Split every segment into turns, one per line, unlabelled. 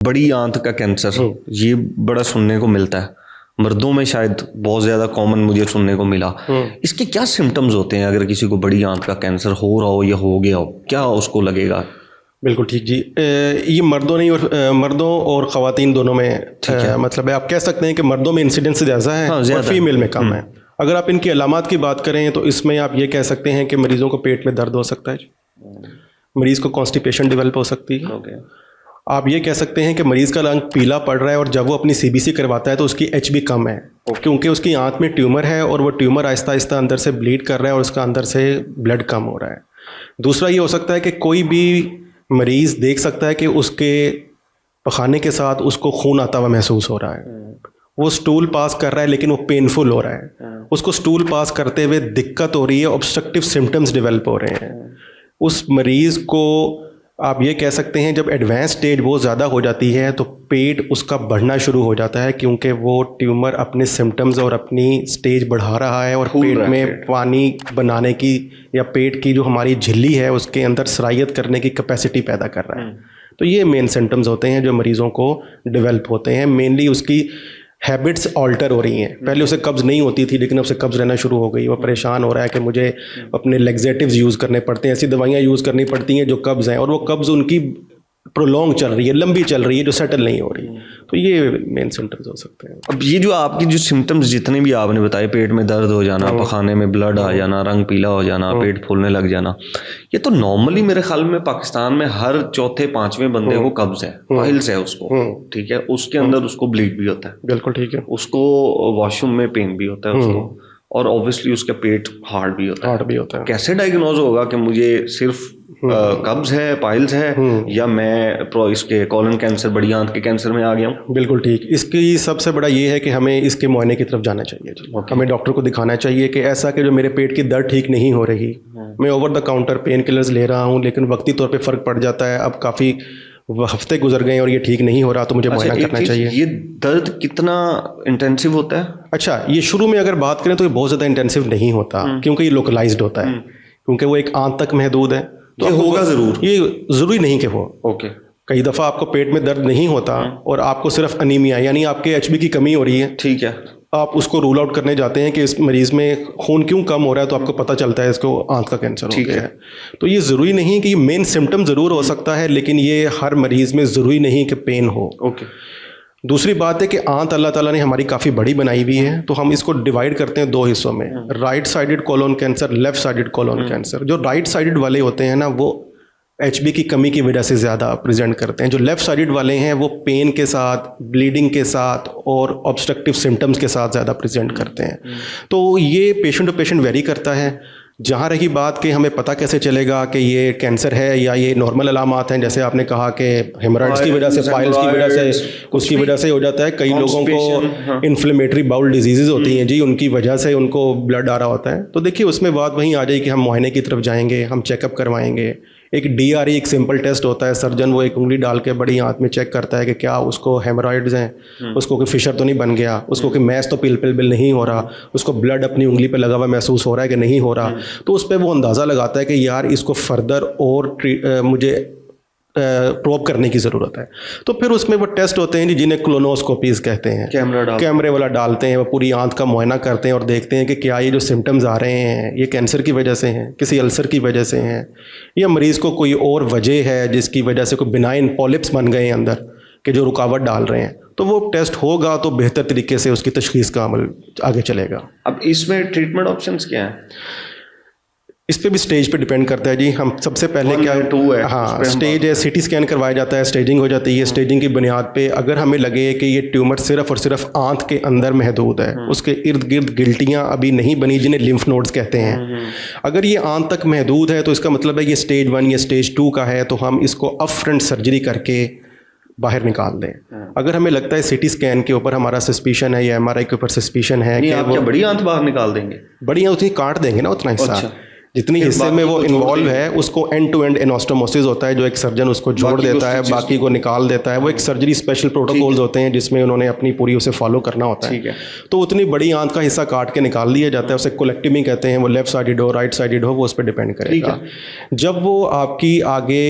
बड़ी आंत का कैंसर, ये बड़ा सुनने को मिलता है, मर्दों में शायद बहुत ज़्यादा कॉमन मुझे सुनने को मिला। इसके क्या सिम्टम्स होते हैं अगर किसी को बड़ी आंत का कैंसर हो रहा हो या हो गया हो, क्या उसको लगेगा?
बिल्कुल ठीक जी। ये मर्दों और ख़वातीन दोनों में मतलब है। आप कह सकते हैं कि मर्दों में इंसिडेंस ज़्यादा है और फीमेल में कम है। अगर आप इनकी अलामात की बात करें तो इसमें आप ये कह सकते हैं कि मरीज़ों को पेट में दर्द हो सकता है, मरीज़ को कॉन्स्टिपेशन डेवलप हो सकती है। आप ये कह सकते हैं कि मरीज़ का रंग पीला पड़ रहा है और जब वो अपनी सीबीसी करवाता है तो उसकी एचबी कम है, क्योंकि उसकी आंत में ट्यूमर है और वो ट्यूमर आहिस्ता आहिस्ता अंदर से ब्लीड कर रहा है और उसका अंदर से ब्लड कम हो रहा है। दूसरा ये हो सकता है कि कोई भी मरीज़ देख सकता है कि उसके पखाने के साथ उसको खून आता हुआ महसूस हो रहा है, वो स्टूल पास कर रहा है लेकिन वो पेनफुल हो रहा है, उसको स्टूल पास करते हुए दिक्कत हो रही है, ऑब्स्ट्रक्टिव सिम्टम्स डेवलप हो रहे हैं। उस मरीज़ को आप ये कह सकते हैं जब एडवांस स्टेज बहुत ज़्यादा हो जाती है तो पेट उसका बढ़ना शुरू हो जाता है, क्योंकि वो ट्यूमर अपने सिम्टम्स और अपनी स्टेज बढ़ा रहा है और पेट में पानी बनाने की या पेट की जो हमारी झिल्ली है उसके अंदर सरायत करने की कैपेसिटी पैदा कर रहा है। तो ये मेन सिम्टम्स होते हैं जो मरीज़ों को डेवलप होते हैं। मेनली उसकी हैबिट्स ऑल्टर हो रही हैं। पहले उसे कब्ज़ नहीं होती थी लेकिन उसे कब्ज़ रहना शुरू हो गई। वो परेशान हो रहा है कि मुझे अपने लेग्जेटिव्स यूज़ करने पड़ते हैं, ऐसी दवाइयाँ यूज़ करनी पड़ती हैं जो कब्ज़ हैं, और वो कब्ज़ उनकी प्रोलॉन्ग चल रही है, लंबी चल रही है, जो सेटल नहीं हो रही। तो ये मेन सिम्टम्स हो सकते हैं।
अब ये जो आपकी जो सिम्टम्स जितने भी आपने बताए, पेट में दर्द हो जाना, पखाने में ब्लड आ जाना, रंग पीला हो जाना, पेट फूलने लग जाना, ये तो नॉर्मली मेरे ख्याल में पाकिस्तान में हर चौथे पांचवें बंदे को कब्ज है, पाइल्स है उसको, ठीक है, उसके अंदर उसको ब्लीड भी होता है,
बिल्कुल ठीक है,
उसको वॉशरूम में पेन भी होता है उसको, और ऑब्वियसली उसका पेट हार्ड भी होता है। कैसे डायग्नोज होगा कि मुझे सिर्फ कब्ज है, पाइल्स है, या मैं इसके कॉलन कैंसर, बड़ी आंत के कैंसर में आ गया हूँ?
बिल्कुल ठीक। इसकी सबसे बड़ा ये है कि हमें इसके मुआयने की तरफ जाना चाहिए। हमें डॉक्टर को दिखाना चाहिए कि ऐसा कि जो मेरे पेट की दर्द ठीक नहीं हो रही, मैं over the counter pain killers ले रहा हूँ लेकिन वक्ती तौर पे फ़र्क पड़ जाता है, अब काफ़ी हफ्ते गुजर गए और ये ठीक नहीं हो रहा, तो मुझे मुआयना करना चाहिए।
ये दर्द कितना इंटेंसिव होता है?
अच्छा, ये शुरू में अगर बात करें तो ये बहुत ज़्यादा इंटेंसिव नहीं होता, क्योंकि ये लोकलाइज्ड होता है, क्योंकि वो एक आंत तक महदूद है।
तो ये होगा ज़रूर,
ये ज़रूरी नहीं कि वो कई दफ़ा आपको पेट में दर्द नहीं होता और आपको सिर्फ अनीमिया यानी आपके एचबी की कमी हो रही है,
ठीक है,
आप उसको रूल आउट करने जाते हैं कि इस मरीज़ में खून क्यों कम हो रहा है, तो आपको पता चलता है इसको आंत का कैंसर हो गया है। तो ये ज़रूरी नहीं कि ये मेन सिम्टम ज़रूर हो सकता है, लेकिन ये हर मरीज़ में ज़रूरी नहीं कि पेन हो। दूसरी बात है कि आंत अल्लाह ताला ने हमारी काफ़ी बड़ी बनाई हुई है, तो हम इसको डिवाइड करते हैं दो हिस्सों में, right sided colon cancer, left sided colon cancer. जो राइट साइडेड वाले होते हैं ना, वो एचबी की कमी की वजह से ज़्यादा प्रेजेंट करते हैं। जो लेफ़्ट साइडेड वाले हैं वो पेन के साथ, ब्लीडिंग के साथ और ऑब्स्ट्रक्टिव सिम्टम्स के साथ ज़्यादा प्रेजेंट करते हैं। तो ये पेशेंट टू पेशेंट वेरी करता है। जहाँ रही बात कि हमें पता कैसे चलेगा कि ये कैंसर है या ये नॉर्मल अलामात हैं, जैसे आपने कहा कि हेमोरॉइड्स की वजह से, पाइल्स की वजह से, उसकी वजह से हो जाता है। कई लोगों को इन्फ्लेमेटरी बाउल डिजीज़ होती हैं जी, उनकी वजह से उनको ब्लड आ रहा होता है। तो देखिए उसमें बात वहीं आ जाएगी कि हम मुआयने की तरफ जाएंगे, हम चेकअप करवाएंगे। एक DRE एक सिंपल टेस्ट होता है, सर्जन वो एक उंगली डाल के बड़ी आंत में चेक करता है कि क्या उसको हेमोरॉइड्स हैं, उसको कोई फिशर तो नहीं बन गया, उसको कि मैस तो पिल नहीं हो रहा, उसको ब्लड अपनी उंगली पे लगा हुआ महसूस हो रहा है कि नहीं हो रहा। तो उस पर वो अंदाज़ा लगाता है कि यार इसको फर्दर और मुझे प्रोब करने की ज़रूरत है। तो फिर उसमें वो टेस्ट होते हैं जिन्हें क्लोनोस्कोपीज़ कहते हैं, कैमरे वाला डालते हैं, वो पूरी आंत का मुआयना करते हैं और देखते हैं कि क्या ये जो सिम्टम्स आ रहे हैं ये कैंसर की वजह से हैं, किसी अल्सर की वजह से हैं, या मरीज़ को कोई और वजह है जिसकी वजह से कोई बिनाइन पॉलिप्स बन गए हैं अंदर के जो रुकावट डाल रहे हैं। तो वो टेस्ट होगा तो बेहतर तरीके से उसकी तशखीस का अमल आगे चलेगा।
अब इसमें ट्रीटमेंट ऑप्शंस क्या हैं?
इस पे भी स्टेज पे डिपेंड करता है जी। हम सबसे पहले क्या है, हाँ स्टेज है, CT स्कैन करवाया जाता है, स्टेजिंग हो जाती है। स्टेजिंग की बुनियाद पे अगर हमें लगे कि ये ट्यूमर सिर्फ और सिर्फ आंत के अंदर महदूद है, उसके इर्द गिर्द गिल्टियाँ अभी नहीं बनी जिन्हें लिम्फ नोड्स कहते हैं, अगर ये आंत तक महदूद है तो इसका मतलब है ये स्टेज 1 या स्टेज 2 का है, तो हम इसको अप फ्रंट सर्जरी करके बाहर निकाल दें। अगर हमें लगता है CT स्कैन के ऊपर हमारा सस्पिशन है या MRI के ऊपर सस्पिशन है कि
वो बड़ी आंत बाहर निकाल देंगे,
बड़ी आंत उतनी काट देंगे ना, उतना हिस्सा जितनी हिस्से में वो इन्वॉल्व है उसको एंड टू एंड एनास्टोमोसिस होता है, जो एक सर्जन उसको जोड़ देता है, बाकी को निकाल देता है। वो एक सर्जरी स्पेशल प्रोटोकॉल्स होते हैं जिसमें उन्होंने अपनी पूरी उसे फॉलो करना होता है। तो उतनी बड़ी आंत का हिस्सा काट के निकाल दिया जाता है, उसे कोलेक्टमी कहते हैं। वो लेफ्ट साइडेड हो, राइट साइडेड हो, वो उस पर डिपेंड करेगा। जब वो आपकी आगे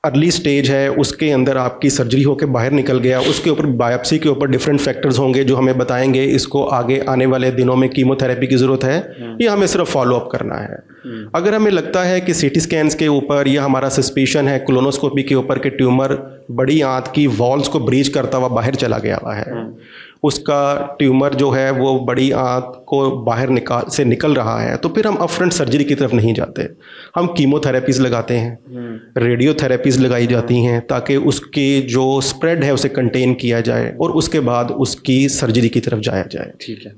अर्ली स्टेज है, उसके अंदर आपकी सर्जरी होकर बाहर निकल गया, उसके ऊपर बायोप्सी के ऊपर डिफरेंट फैक्टर्स होंगे जो हमें बताएंगे इसको आगे आने वाले दिनों में कीमोथेरेपी की ज़रूरत है या हमें सिर्फ फॉलोअप करना है। अगर हमें लगता है कि सीटी स्कैन्स के ऊपर या हमारा सस्पिशन है कोलोनोस्कोपी के ऊपर कि ट्यूमर बड़ी आंत की वॉल्स को ब्रीच करता हुआ बाहर चला गया हुआ है, उसका ट्यूमर जो है वो बड़ी आंत को बाहर निकल रहा है, तो फिर हम अपफ्रंट सर्जरी की तरफ नहीं जाते। हम कीमोथेरेपीज़ लगाते हैं, रेडियोथेरेपीज़ लगाई जाती हैं ताकि उसकी जो स्प्रेड है उसे कंटेन किया जाए और उसके बाद उसकी सर्जरी की तरफ जाया जाए।
ठीक है।